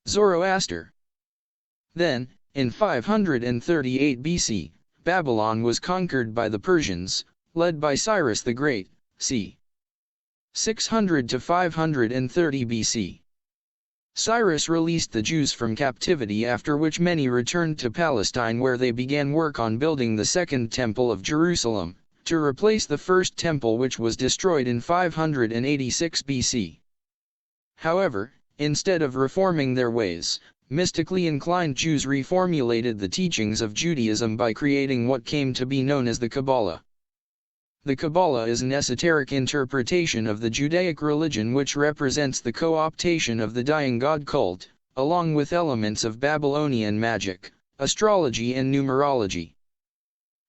Zoroaster. Then, in 538 BC, Babylon was conquered by the Persians, led by Cyrus the Great, c. 600 to 530 BC. Cyrus released the Jews from captivity, after which many returned to Palestine, where they began work on building the Second Temple of Jerusalem, to replace the First Temple, which was destroyed in 586 BC. However, instead of reforming their ways, mystically inclined Jews reformulated the teachings of Judaism by creating what came to be known as the Kabbalah. The Kabbalah is an esoteric interpretation of the Judaic religion which represents the co-optation of the dying god cult, along with elements of Babylonian magic, astrology and numerology.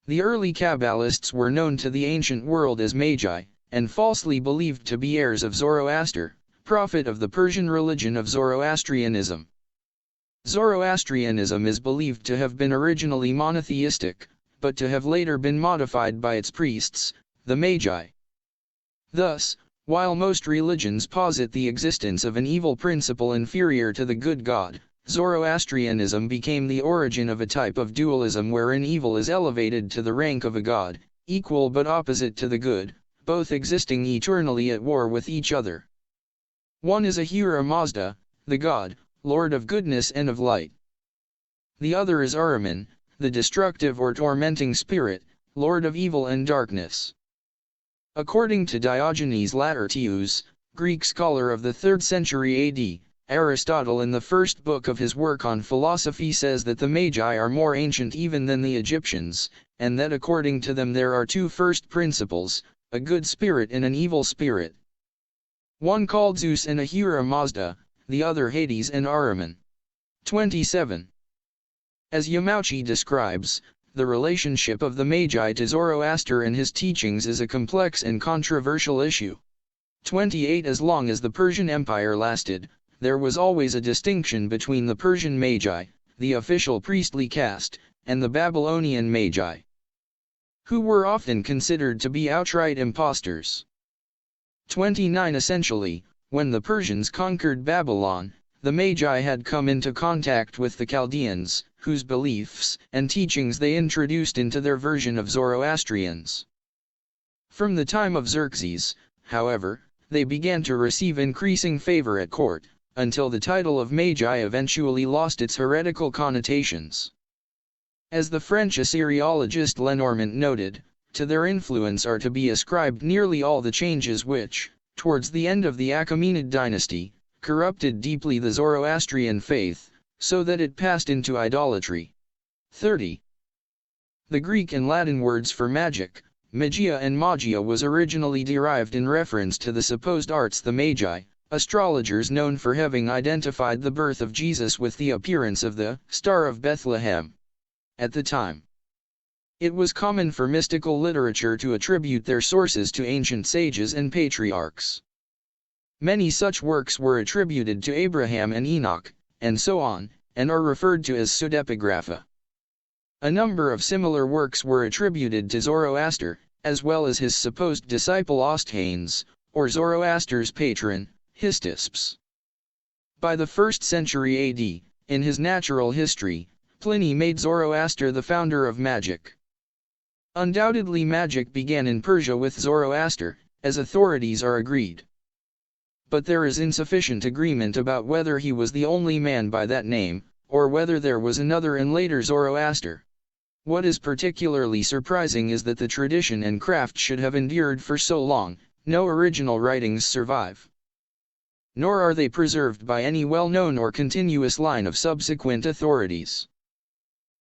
The early Kabbalists were known to the ancient world as Magi, and falsely believed to be heirs of Zoroaster, prophet of the Persian religion of Zoroastrianism. Zoroastrianism is believed to have been originally monotheistic, but to have later been modified by its priests, the Magi. Thus, while most religions posit the existence of an evil principle inferior to the good God, Zoroastrianism became the origin of a type of dualism wherein evil is elevated to the rank of a god, equal but opposite to the good, both existing eternally at war with each other. One is Ahura Mazda, the god, lord of goodness and of light. The other is Ahriman, the destructive or tormenting spirit, lord of evil and darkness. According to Diogenes Laertius, Greek scholar of the 3rd century AD, Aristotle in the first book of his work on philosophy says that the Magi are more ancient even than the Egyptians, and that according to them there are two first principles, a good spirit and an evil spirit. One called Zeus and Ahura Mazda, the other Hades and Ahriman. 27. As Yamauchi describes, the relationship of the Magi to Zoroaster and his teachings is a complex and controversial issue. 28. As long as the Persian Empire lasted, there was always a distinction between the Persian Magi, the official priestly caste, and the Babylonian Magi, who were often considered to be outright impostors. 29. Essentially, when the Persians conquered Babylon, the Magi had come into contact with the Chaldeans, whose beliefs and teachings they introduced into their version of Zoroastrians. From the time of Xerxes, however, they began to receive increasing favor at court, until the title of Magi eventually lost its heretical connotations. As the French Assyriologist Lenormant noted, to their influence are to be ascribed nearly all the changes which, towards the end of the Achaemenid dynasty, corrupted deeply the Zoroastrian faith, so that it passed into idolatry. 30. The Greek and Latin words for magic, magia and magia, was originally derived in reference to the supposed arts the Magi, astrologers known for having identified the birth of Jesus with the appearance of the Star of Bethlehem. At the time, it was common for mystical literature to attribute their sources to ancient sages and patriarchs. Many such works were attributed to Abraham and Enoch, and so on, and are referred to as pseudepigrapha. A number of similar works were attributed to Zoroaster, as well as his supposed disciple Osthanes, or Zoroaster's patron, Hystaspes. By the 1st century AD, in his Natural History, Pliny made Zoroaster the founder of magic. Undoubtedly magic began in Persia with Zoroaster, as authorities are agreed. But there is insufficient agreement about whether he was the only man by that name, or whether there was another and later Zoroaster. What is particularly surprising is that the tradition and craft should have endured for so long. No original writings survive. Nor are they preserved by any well-known or continuous line of subsequent authorities.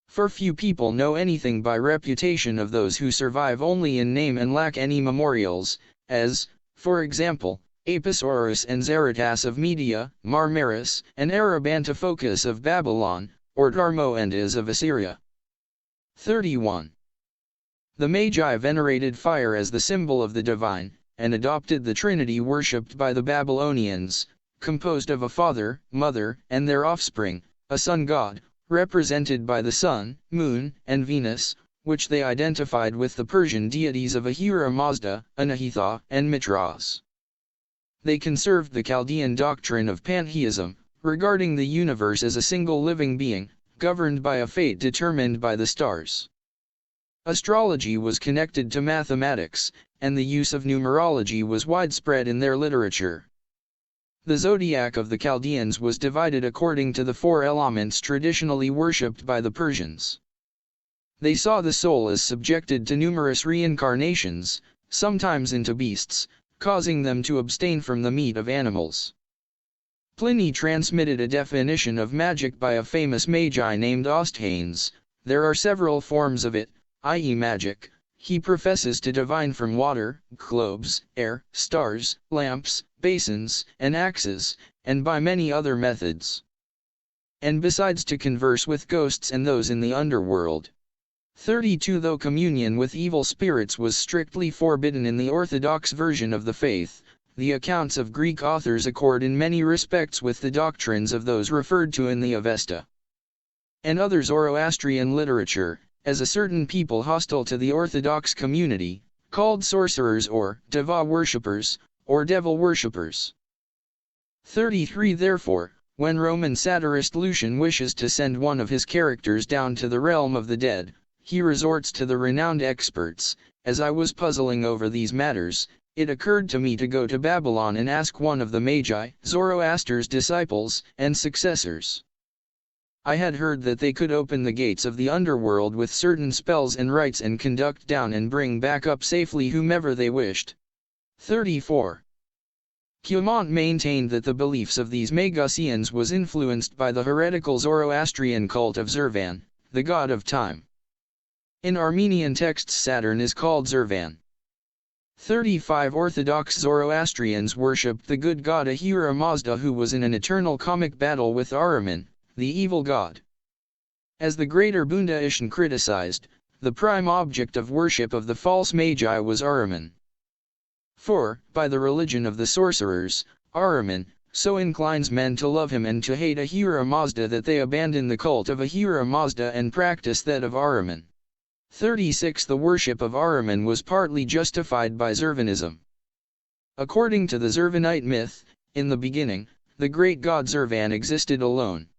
For few people know anything by reputation of those who survive only in name and lack any memorials, as, for example, Apisaurus and Zaratas of Media, Marmaris and Arabantiphokus of Babylon, or Darmoendas of Assyria. 31. The Magi venerated fire as the symbol of the divine, and adopted the Trinity worshipped by the Babylonians, composed of a father, mother, and their offspring, a sun god, represented by the sun, moon, and Venus, which they identified with the Persian deities of Ahura Mazda, Anahitha, and Mithras. They conserved the Chaldean doctrine of pantheism, regarding the universe as a single living being, governed by a fate determined by the stars. Astrology was connected to mathematics, and the use of numerology was widespread in their literature. The zodiac of the Chaldeans was divided according to the 4 elements traditionally worshipped by the Persians. They saw the soul as subjected to numerous reincarnations, sometimes into beasts, causing them to abstain from the meat of animals. Pliny transmitted a definition of magic by a famous magi named Osthanes. There are several forms of it, i.e. magic. He professes to divine from water, globes, air, stars, lamps, basins, and axes, and by many other methods. And besides to converse with ghosts and those in the underworld. 32 Though communion with evil spirits was strictly forbidden in the Orthodox version of the faith, the accounts of Greek authors accord in many respects with the doctrines of those referred to in the Avesta and other Zoroastrian literature, as a certain people hostile to the Orthodox community, called sorcerers or deva worshippers, or devil worshippers. 33 Therefore, when Roman satirist Lucian wishes to send one of his characters down to the realm of the dead, he resorts to the renowned experts. As I was puzzling over these matters, it occurred to me to go to Babylon and ask one of the Magi, Zoroaster's disciples and successors. I had heard that they could open the gates of the underworld with certain spells and rites and conduct down and bring back up safely whomever they wished. 34. Cumont maintained that the beliefs of these Magaseans was influenced by the heretical Zoroastrian cult of Zurvan, the god of time. In Armenian texts Saturn is called Zurvan. 35 Orthodox Zoroastrians worshipped the good god Ahura Mazda, who was in an eternal comic battle with Ahriman, the evil god. As the greater Bunda Ishan criticized, the prime object of worship of the false magi was Ahriman. For, by the religion of the sorcerers, Ahriman so inclines men to love him and to hate Ahura Mazda that they abandon the cult of Ahura Mazda and practice that of Ahriman. 36 The worship of Ahriman was partly justified by Zurvanism. According to the Zurvanite myth, in the beginning, the great god Zurvan existed alone.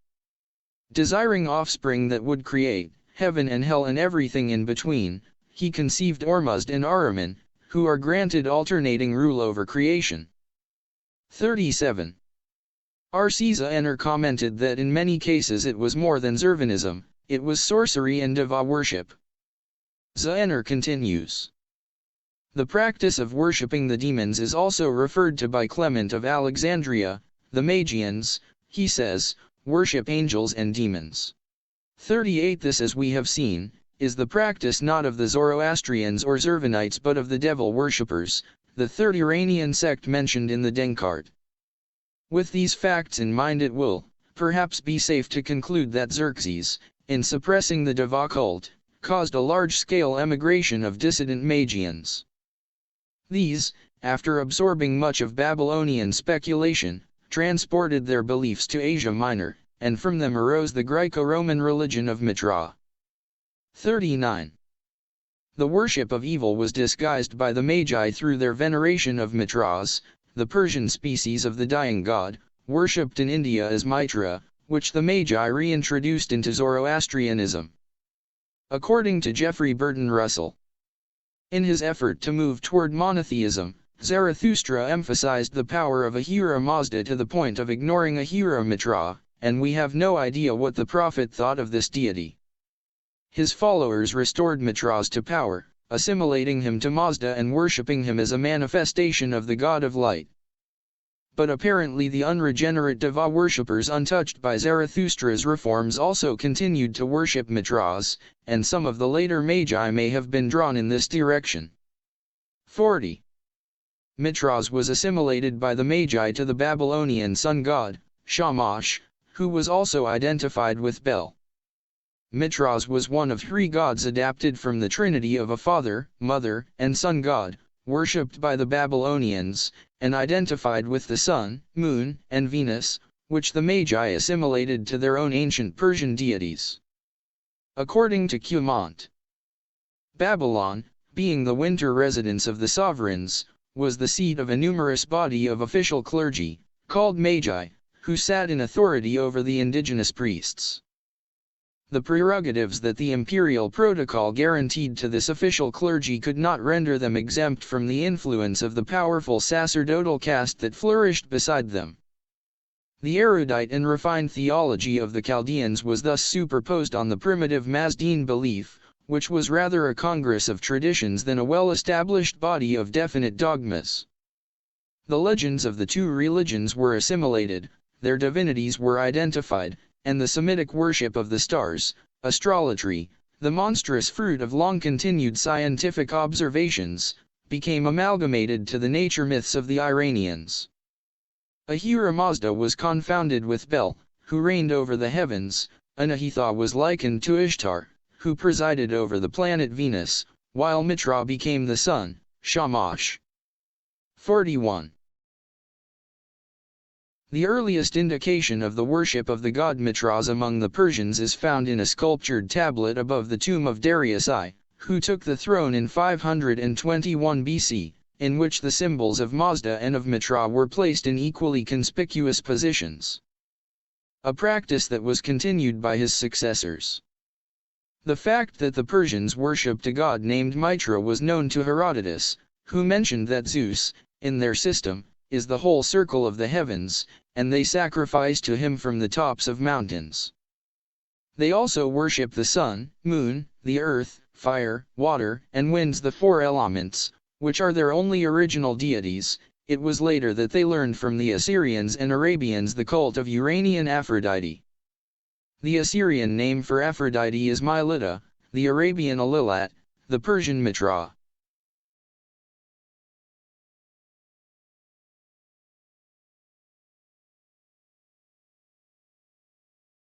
Desiring offspring that would create heaven and hell and everything in between, he conceived Ormuzd and Ahriman, who are granted alternating rule over creation. 37. Arceza Enner commented that in many cases it was more than Zurvanism, it was sorcery and deva worship. Zaenner continues. The practice of worshipping the demons is also referred to by Clement of Alexandria. The Magians, he says, worship angels and demons. 38 This, as we have seen, is the practice not of the Zoroastrians or Zurvanites but of the devil worshippers, the third Uranian sect mentioned in the Denkard. With these facts in mind, it will, perhaps, be safe to conclude that Xerxes, in suppressing the Deva cult, caused a large-scale emigration of dissident Magians. These, after absorbing much of Babylonian speculation, transported their beliefs to Asia Minor, and from them arose the Greco-Roman religion of Mitra. 39. The worship of evil was disguised by the Magi through their veneration of Mitras, the Persian species of the dying god, worshipped in India as Mitra, which the Magi reintroduced into Zoroastrianism. According to Geoffrey Burton Russell, in his effort to move toward monotheism, Zarathustra emphasized the power of Ahura Mazda to the point of ignoring Ahura Mitra, and we have no idea what the prophet thought of this deity. His followers restored Mitras to power, assimilating him to Mazda and worshipping him as a manifestation of the god of light. But apparently the unregenerate Deva worshippers untouched by Zarathustra's reforms also continued to worship Mitras, and some of the later Magi may have been drawn in this direction. 40. Mitras was assimilated by the Magi to the Babylonian sun god, Shamash, who was also identified with Bel. Mitras was one of 3 gods adapted from the trinity of a father, mother, and sun god, worshipped by the Babylonians, and identified with the sun, moon, and Venus, which the Magi assimilated to their own ancient Persian deities. According to Cumont, Babylon, being the winter residence of the sovereigns, was the seat of a numerous body of official clergy, called Magi, who sat in authority over the indigenous priests. The prerogatives that the imperial protocol guaranteed to this official clergy could not render them exempt from the influence of the powerful sacerdotal caste that flourished beside them. The erudite and refined theology of the Chaldeans was thus superposed on the primitive Mazdean belief, which was rather a congress of traditions than a well-established body of definite dogmas. The legends of the two religions were assimilated, their divinities were identified, and the Semitic worship of the stars, astrology, the monstrous fruit of long-continued scientific observations, became amalgamated to the nature myths of the Iranians. Ahura Mazda was confounded with Bel, who reigned over the heavens, Anahita was likened to Ishtar, who presided over the planet Venus, while Mitra became the sun, Shamash. 41. The earliest indication of the worship of the god Mitras among the Persians is found in a sculptured tablet above the tomb of Darius I, who took the throne in 521 BC, in which the symbols of Mazda and of Mitra were placed in equally conspicuous positions. A practice that was continued by his successors. The fact that the Persians worshipped a god named Mitra was known to Herodotus, who mentioned that Zeus, in their system, is the whole circle of the heavens, and they sacrifice to him from the tops of mountains. They also worship the sun, moon, the earth, fire, water, and winds, the four elements, which are their only original deities. It was later that they learned from the Assyrians and Arabians the cult of Uranian Aphrodite. The Assyrian name for Aphrodite is Mylitta, the Arabian Alilat, the Persian Mitra.